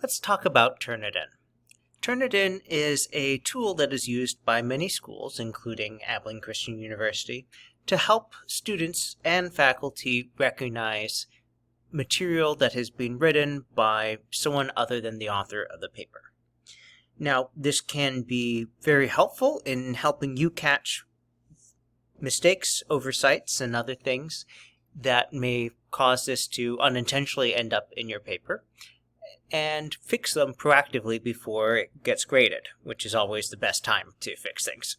Let's talk about Turnitin. Turnitin is a tool that is used by many schools, including Abilene Christian University, to help students and faculty recognize material that has been written by someone other than the author of the paper. Now, this can be very helpful in helping you catch mistakes, oversights, and other things that may cause this to unintentionally end up in your paper, and fix them proactively before it gets graded, which is always the best time to fix things.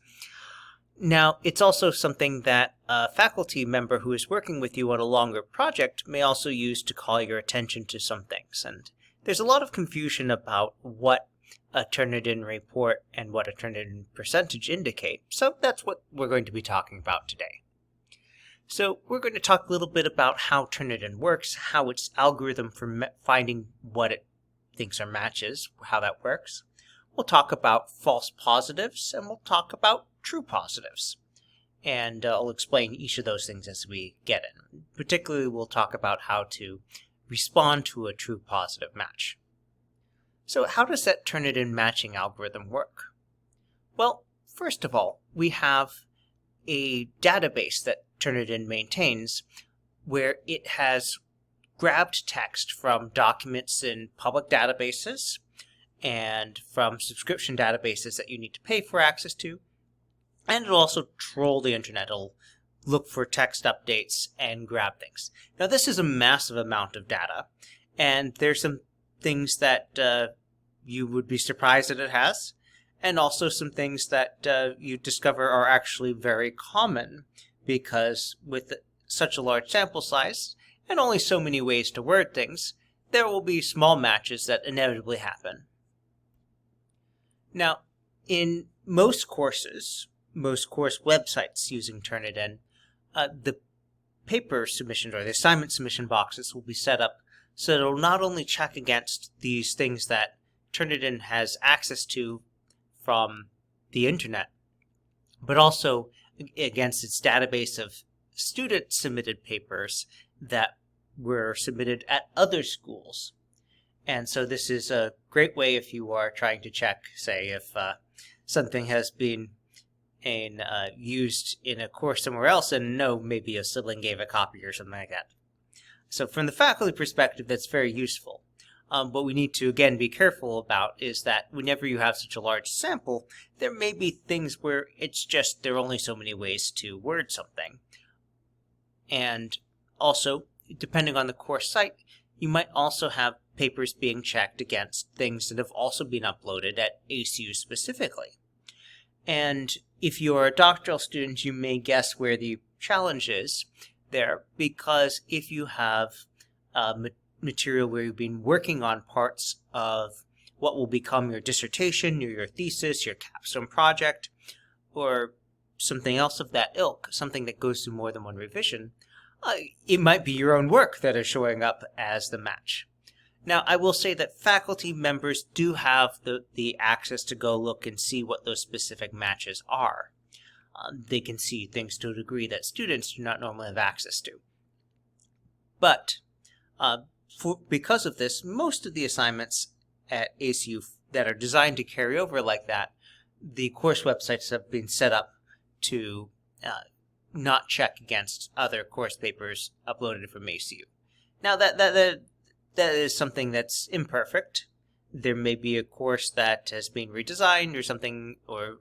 Now, it's also something that a faculty member who is working with you on a longer project may also use to call your attention to some things. And there's a lot of confusion about what a Turnitin report and what a Turnitin percentage indicate, so that's what we're going to be talking about today. So we're going to talk a little bit about how Turnitin works, how its algorithm for finding what it thinks are matches, how that works. We'll talk about false positives, and we'll talk about true positives. And I'll explain each of those things as we get in. Particularly, we'll talk about how to respond to a true positive match. So how does that Turnitin matching algorithm work? Well, first of all, we have a database that Turnitin maintains where it has grabbed text from documents in public databases and from subscription databases that you need to pay for access to, and it'll also troll the internet. It'll look for text updates and grab things. Now, this is a massive amount of data, and there's some things that you would be surprised that it has, and also some things that you discover are actually very common, because with such a large sample size and only so many ways to word things, there will be small matches that inevitably happen. Now, in most course websites using Turnitin, the paper submission or the assignment submission boxes will be set up so that it'll not only check against these things that Turnitin has access to from the internet, but also against its database of student-submitted papers that were submitted at other schools. And so this is a great way if you are trying to check, say, if something has been used in a course somewhere else and maybe a sibling gave a copy or something like that. So from the faculty perspective, that's very useful. What we need to, again, be careful about is that whenever you have such a large sample, there may be things where it's just there are only so many ways to word something. And also, depending on the course site, you might also have papers being checked against things that have also been uploaded at ACU specifically. And if you're a doctoral student, you may guess where the challenge is there, because if you have material where you've been working on parts of what will become your dissertation, your thesis, your capstone project, or something else of that ilk, something that goes through more than one revision, it might be your own work that is showing up as the match. Now, I will say that faculty members do have the access to go look and see what those specific matches are. They can see things to a degree that students do not normally have access to. But because of this, most of the assignments at ACU that are designed to carry over like that, the course websites have been set up to not check against other course papers uploaded from ACU. Now, that is something that's imperfect. There may be a course that has been redesigned or something, or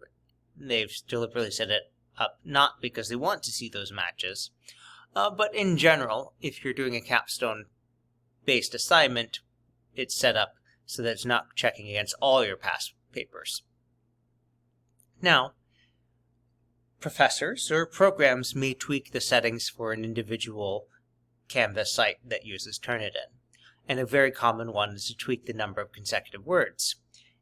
they've deliberately set it up not because they want to see those matches. But in general, if you're doing a capstone-based assignment, it's set up so that it's not checking against all your past papers. Now, professors or programs may tweak the settings for an individual Canvas site that uses Turnitin. And a very common one is to tweak the number of consecutive words.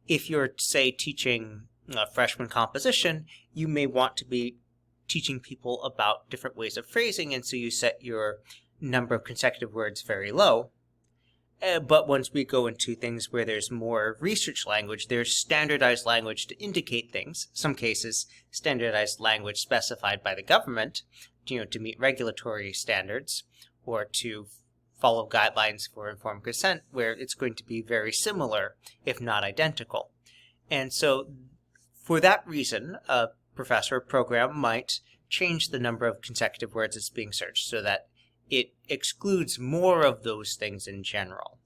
If you're, say, teaching freshman composition, you may want to be teaching people about different ways of phrasing, and so you set your number of consecutive words very low. But once we go into things where there's more research language, there's standardized language to indicate things. Some cases, standardized language specified by the government, to meet regulatory standards or to follow guidelines for informed consent where it's going to be very similar, if not identical. And so for that reason, a professor or program might change the number of consecutive words that's being searched so that it excludes more of those things in general.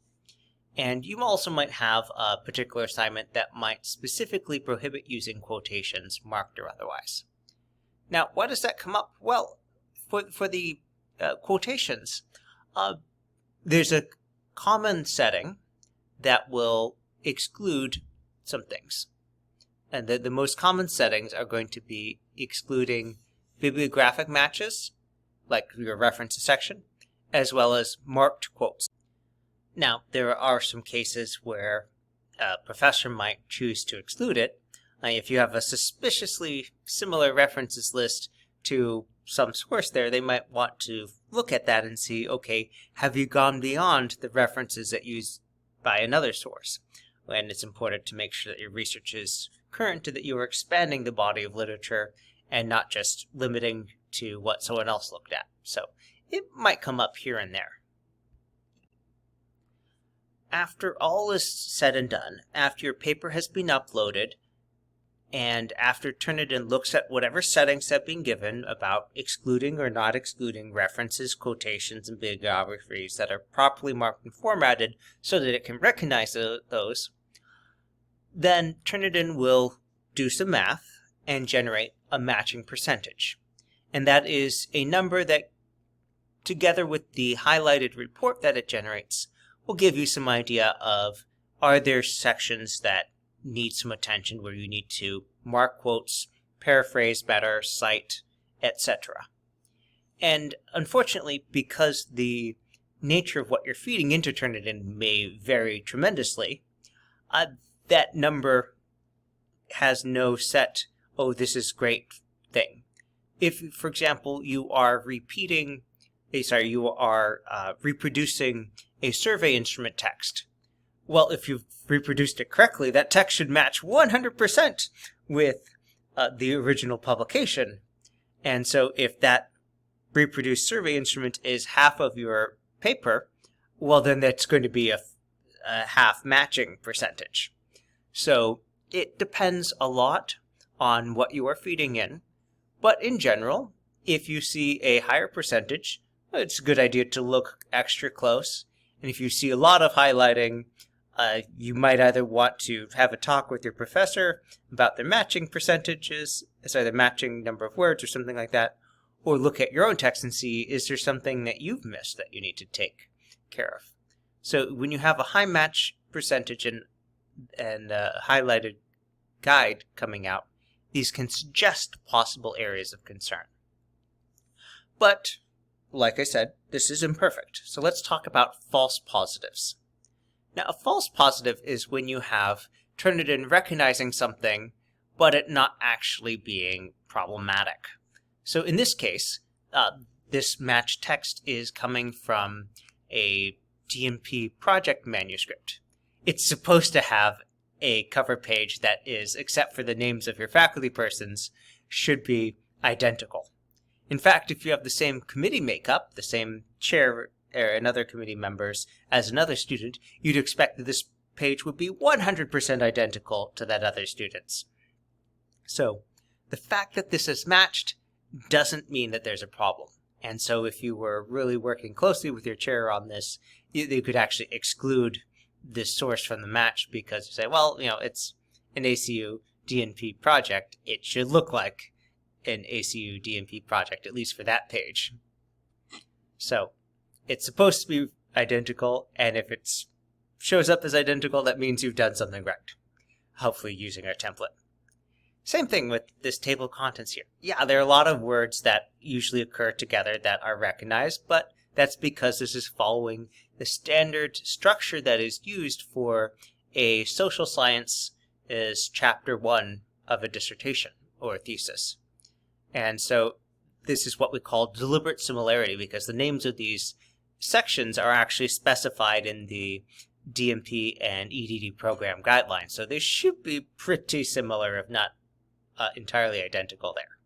And you also might have a particular assignment that might specifically prohibit using quotations, marked or otherwise. Now, why does that come up? Well, for the quotations, there's a common setting that will exclude some things. And the most common settings are going to be excluding bibliographic matches, like your references section, as well as marked quotes. Now, there are some cases where a professor might choose to exclude it. If you have a suspiciously similar references list to some source there, they might want to look at that and see, okay, have you gone beyond the references that used by another source? And it's important to make sure that your research is current and that you are expanding the body of literature and not just limiting to what someone else looked at. So it might come up here and there. After all is said and done, after your paper has been uploaded, and after Turnitin looks at whatever settings have been given about excluding or not excluding references, quotations, and bibliographies that are properly marked and formatted so that it can recognize those, then Turnitin will do some math and generate a matching percentage. And that is a number that, together with the highlighted report that it generates, will give you some idea of, are there sections that need some attention where you need to mark quotes, paraphrase better, cite, etc. And unfortunately, because the nature of what you're feeding into Turnitin may vary tremendously, that number has no set, oh, this is great thing. If, for example, you are reproducing a survey instrument text, well, if you've reproduced it correctly, that text should match 100% with the original publication. And so if that reproduced survey instrument is half of your paper, well, then that's going to be a half matching percentage. So it depends a lot on what you are feeding in. But in general, if you see a higher percentage, it's a good idea to look extra close. And if you see a lot of highlighting, you might either want to have a talk with your professor about their matching percentages, the matching number of words or something like that, or look at your own text and see, is there something that you've missed that you need to take care of? So when you have a high match percentage and a highlighted guide coming out, these can suggest possible areas of concern. But, like I said, this is imperfect. So let's talk about false positives. Now, a false positive is when you have Turnitin recognizing something, but it not actually being problematic. So in this case, this matched text is coming from a DMP project manuscript. It's supposed to have a cover page that is, except for the names of your faculty persons, should be identical. In fact, if you have the same committee makeup, the same chair and other committee members as another student, you'd expect that this page would be 100% identical to that other student's. So the fact that this is matched doesn't mean that there's a problem. And so if you were really working closely with your chair on this, you could actually exclude this source from the match because you say, well, it's an ACU DNP project. It should look like an ACU DNP project, at least for that page. So it's supposed to be identical, and if it shows up as identical, that means you've done something right, hopefully using our template. Same thing with this table of contents here. Yeah, there are a lot of words that usually occur together that are recognized, but that's because this is following the standard structure that is used for a social science is chapter 1 of a dissertation or a thesis. And so this is what we call deliberate similarity, because the names of these sections are actually specified in the DMP and EDD program guidelines. So they should be pretty similar, if not entirely identical there.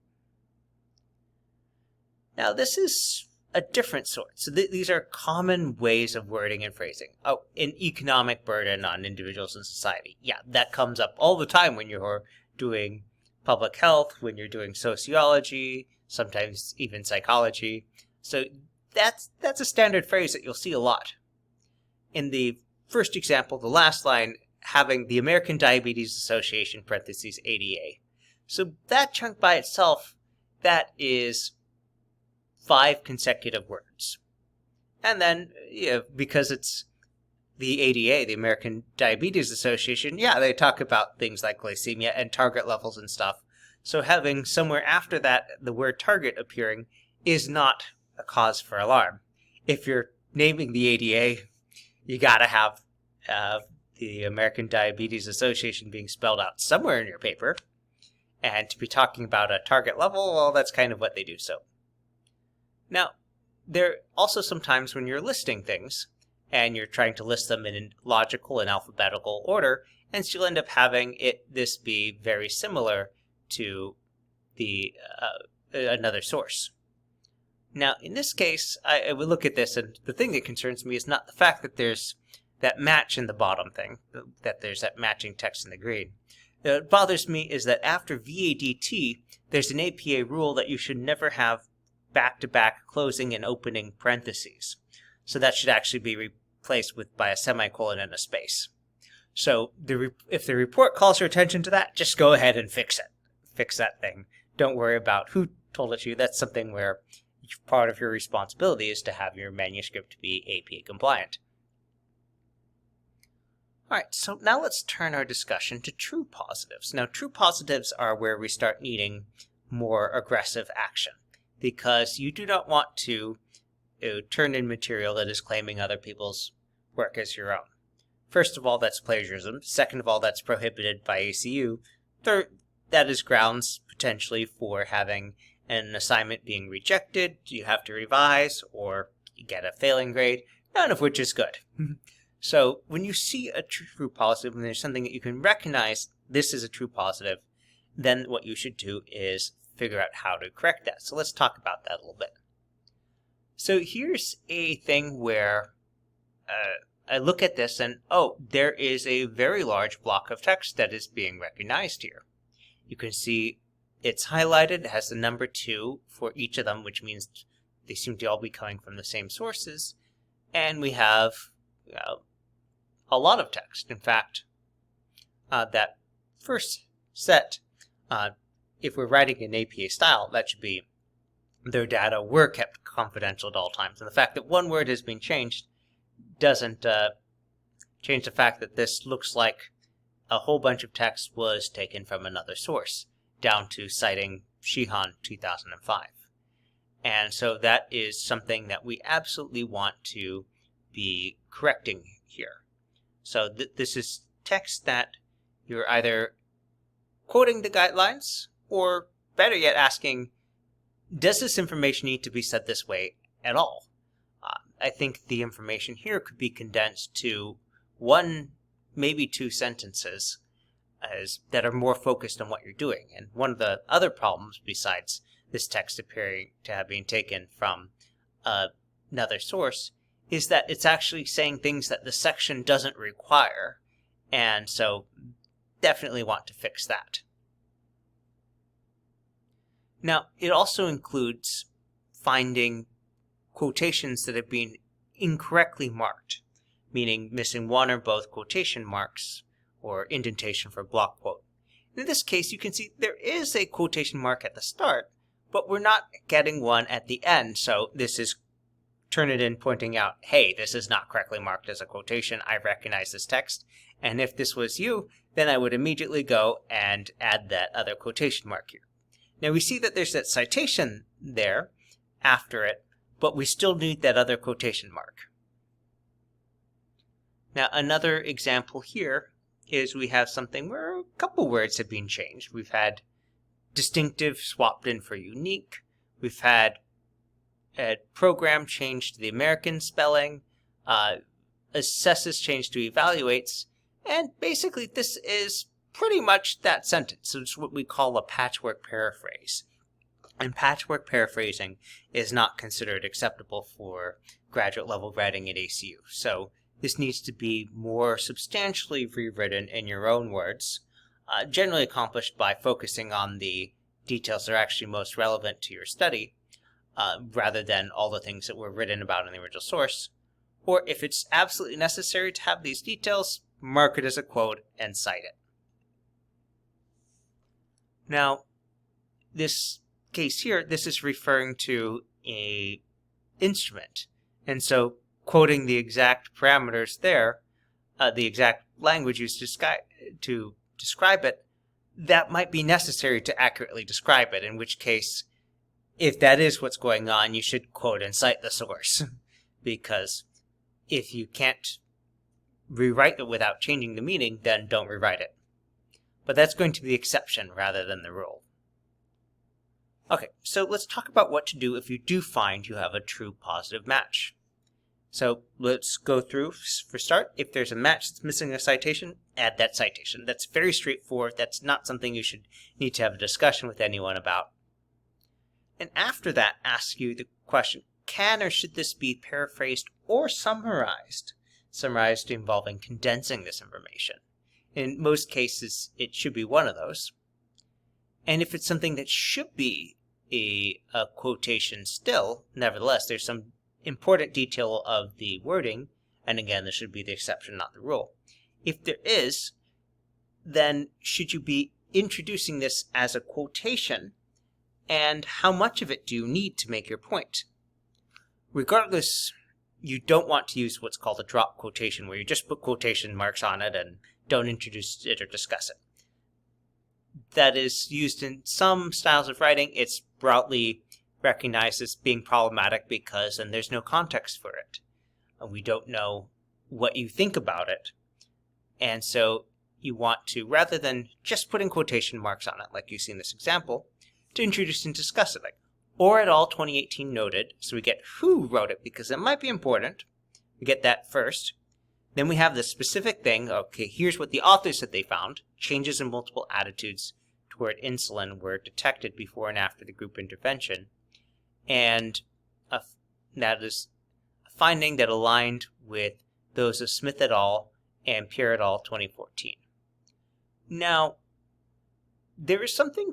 Now this is a different sort. So these are common ways of wording and phrasing. Oh, an economic burden on individuals and society. Yeah, that comes up all the time when you're doing public health, when you're doing sociology, sometimes even psychology. So that's a standard phrase that you'll see a lot. In the first example, the last line, having the American Diabetes Association, parentheses, ADA. So that chunk by itself, that is 5 consecutive words. And then, because it's the ADA, the American Diabetes Association, they talk about things like glycemia and target levels and stuff. So having somewhere after that the word target appearing is not a cause for alarm. If you're naming the ADA, you gotta have the American Diabetes Association being spelled out somewhere in your paper. And to be talking about a target level, well, that's kind of what they do. So now, there are also some times when you're listing things, and you're trying to list them in logical and alphabetical order, and so you'll end up having this be very similar to the another source. Now, in this case, I would look at this, and the thing that concerns me is not the fact that there's that match in the bottom thing, that there's that matching text in the green. What bothers me is that after VADT, there's an APA rule that you should never have back-to-back closing and opening parentheses. So that should actually be replaced by a semicolon and a space. So if the report calls your attention to that, just go ahead and fix it. Fix that thing. Don't worry about who told it to you. That's something where part of your responsibility is to have your manuscript be APA compliant. All right, so now let's turn our discussion to true positives. Now, true positives are where we start needing more aggressive action, because you do not want to turn in material that is claiming other people's work as your own. First of all, that's plagiarism. Second of all, that's prohibited by ACU. Third, that is grounds potentially for having an assignment being rejected, you have to revise, or you get a failing grade, none of which is good. So when you see a true positive, when there's something that you can recognize this is a true positive, then what you should do is figure out how to correct that. So let's talk about that a little bit. So here's a thing where I look at this and, there is a very large block of text that is being recognized here. You can see it's highlighted, it has the number 2 for each of them, which means they seem to all be coming from the same sources. And we have a lot of text. In fact, that first set, if we're writing in APA style, that should be their data were kept confidential at all times. And the fact that one word has been changed doesn't change the fact that this looks like a whole bunch of text was taken from another source, down to citing Sheehan 2005. And so that is something that we absolutely want to be correcting here. So this is text that you're either quoting the guidelines, or better yet asking, does this information need to be said this way at all? I think the information here could be condensed to 1, maybe 2 sentences that are more focused on what you're doing. And one of the other problems, besides this text appearing to have been taken from another source, is that it's actually saying things that the section doesn't require. And so definitely want to fix that. Now, it also includes finding quotations that have been incorrectly marked, meaning missing one or both quotation marks or indentation for block quote. In this case, you can see there is a quotation mark at the start, but we're not getting one at the end. So this is Turnitin pointing out, hey, this is not correctly marked as a quotation. I recognize this text. And if this was you, then I would immediately go and add that other quotation mark here. Now we see that there's that citation there after it, but we still need that other quotation mark. Now another example here is we have something where a couple words have been changed. We've had distinctive swapped in for unique. We've had a program changed to the American spelling. Assesses changed to evaluates. And basically this is pretty much that sentence. So it's what we call a patchwork paraphrase. And patchwork paraphrasing is not considered acceptable for graduate level writing at ACU. So this needs to be more substantially rewritten in your own words, generally accomplished by focusing on the details that are actually most relevant to your study, rather than all the things that were written about in the original source. Or if it's absolutely necessary to have these details, mark it as a quote and cite it. Now, this case here, this is referring to an instrument. And so quoting the exact parameters there, the exact language used to describe it, that might be necessary to accurately describe it, in which case, if that is what's going on, you should quote and cite the source. Because if you can't rewrite it without changing the meaning, then don't rewrite it. But that's going to be the exception rather than the rule. Okay, so let's talk about what to do if you do find you have a true positive match. So let's go through, for start, if there's a match that's missing a citation, add that citation. That's very straightforward. That's not something you should need to have a discussion with anyone about. And after that, ask you the question, can or should this be paraphrased or summarized? Summarized involving condensing this information. In most cases, it should be one of those. And if it's something that should be a quotation still, nevertheless, there's some important detail of the wording, and again, this should be the exception, not the rule. If there is, then should you be introducing this as a quotation, and how much of it do you need to make your point? Regardless, you don't want to use what's called a drop quotation, where you just put quotation marks on it and don't introduce it or discuss it. That is used in some styles of writing. It's broadly recognized as being problematic because then there's no context for it. And we don't know what you think about it. And so you want to, rather than just putting quotation marks on it, like you see in this example, to introduce and discuss it. Like, or et al. 2018 noted, so we get who wrote it because it might be important. We get that first. Then we have the specific thing. Okay, here's what the author said they found. Changes in multiple attitudes toward insulin were detected before and after the group intervention. And that is a finding that aligned with those of Smith et al. And Pierre et al. 2014. Now, there is something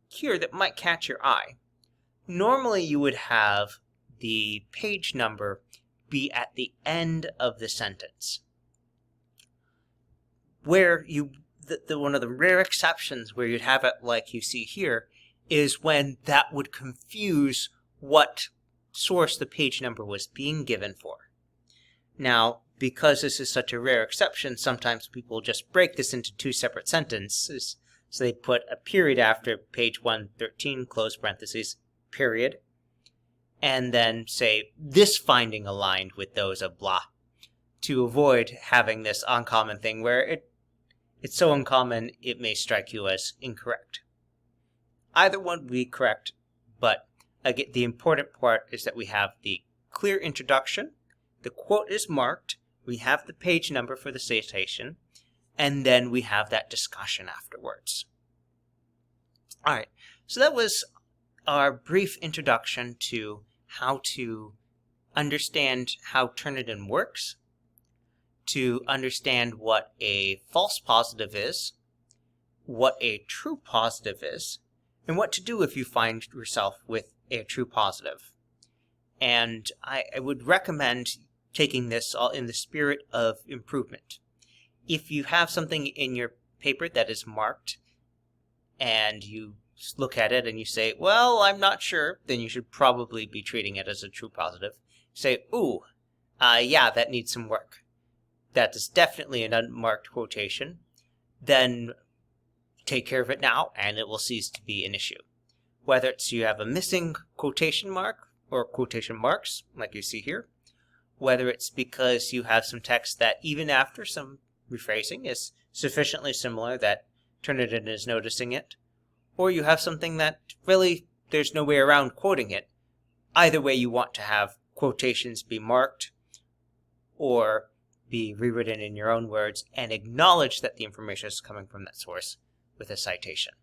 here that might catch your eye. Normally, you would have the page number be at the end of the sentence. Where one of the rare exceptions where you'd have it like you see here is when that would confuse what source the page number was being given for. Now, because this is such a rare exception, sometimes people just break this into two separate sentences. So they put a period after page 113, close parentheses, period, and then say, this finding aligned with those of blah, to avoid having this uncommon thing where it's so uncommon it may strike you as incorrect. Either one would be correct, but again, the important part is that we have the clear introduction, the quote is marked, we have the page number for the citation, and then we have that discussion afterwards. All right, so that was our brief introduction to how to understand how Turnitin works, to understand what a false positive is, what a true positive is, and what to do if you find yourself with a true positive. And I would recommend taking this all in the spirit of improvement. If you have something in your paper that is marked and you look at it and you say, well, I'm not sure, then you should probably be treating it as a true positive. Say, ooh, yeah, that needs some work. That is definitely an unmarked quotation. Then take care of it now and it will cease to be an issue. Whether it's you have a missing quotation mark or quotation marks, like you see here, whether it's because you have some text that even after some rephrasing is sufficiently similar that Turnitin is noticing it, or you have something that really there's no way around quoting it. Either way, you want to have quotations be marked or be rewritten in your own words and acknowledge that the information is coming from that source with a citation.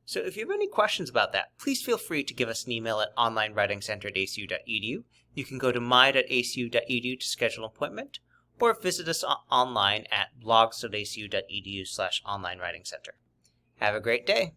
So if you have any questions about that, please feel free to give us an email at onlinewritingcenter@acu.edu. You can go to my.acu.edu to schedule an appointment, or visit us online at blogs.acu.edu/onlinewritingcenter. Have a great day.